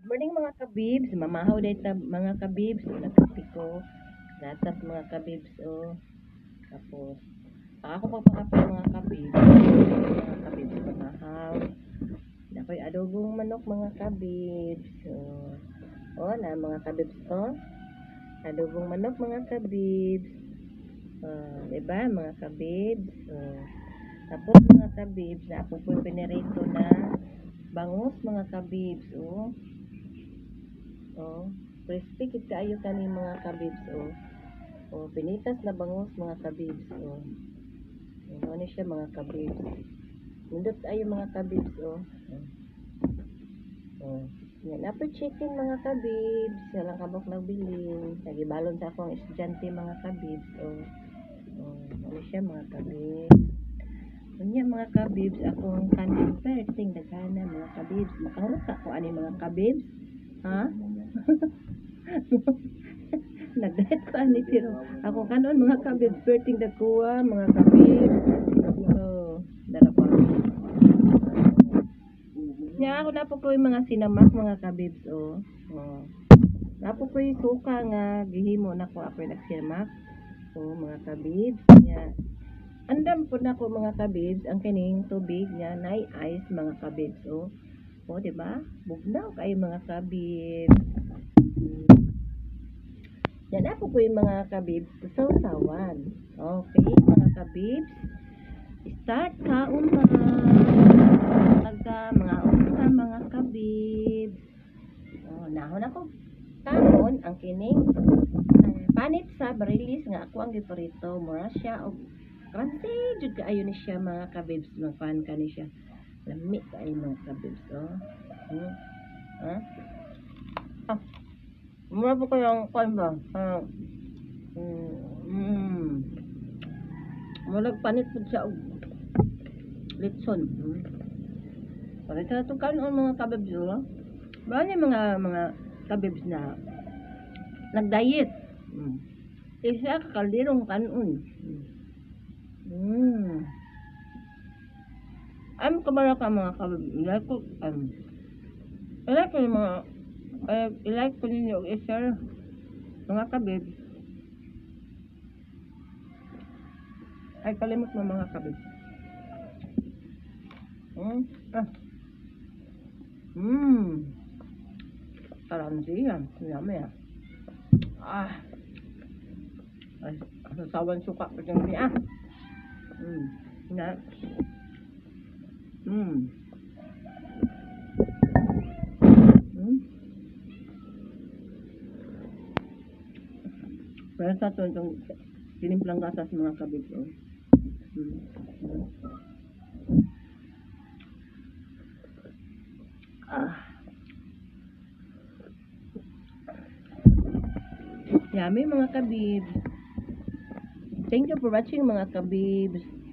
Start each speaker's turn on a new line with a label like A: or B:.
A: Morning mga kabibs, mamahaw dahil mga kabibs, nagkapi ko, gatas mga kabibs, tapos, ako pagpakapi mga kabibs, mamahaw, ako'y adobong manok mga kabibs, na mga kabibs, adobong manok mga kabibs, diba mga kabibs, tapos mga kabibs, na ako po pinirito na bangus mga kabibs, crispy kit kaayo kani mga kabibs, pinitas na bangus mga kabibs, ano ni siya mga kabibs, nindot ayo mga kabibs, yan apo chicken mga kabibs, yan ang kabok nagbilin, nagibalon sa akong estudyante mga kabibs, ano siya mga kabibs. Unya mga kabibs, akong kanin perting daghana mga kabibs. Makahurot ka ko ani mga kabibs. Ha? Nag-diet ko ani pero ako kanon mga kabibs perting dagkuha mga kabibs. Dala pa. Nya ako na po ko yung mga sinamak mga kabibs, napo ko yung suka nga gihimo na ko ako nagsinamak. Mga kabibs, nya andam po na ko mga kabibs ang kining tubig niya na ice mga kabibs, diba? Bugnaw kayo mga kabibs. Yan ako po yung mga kabibs sa usawan. Okay mga kabibs, start kaon pa taga mga usa mga kabibs. Nahon ako kaon ang kining panit sa barilis nga ako ang giparito, mura siya og crunchy jud kaayo ni siya mga kabibs, magpan ka ni siya lami kaayo mga kabibs, mura po kayong kuan ba, murag panit po siya og litson, parito na itong kanon mga kabibs, ba niya mga kabibs na nag-diet, isa kakaldirong kanon, I'm kumara ka mga kabibs. I like ko ninyo i-share mga kabibs. Ay kalimot mo mga kabibs. Parang siya. Yummy ay, sasawan suka pa dyan niya. Pero sa ito, itong tinimplang gatas mga kabibs, yummy mga kabibs. Thank you for watching mga kabibs.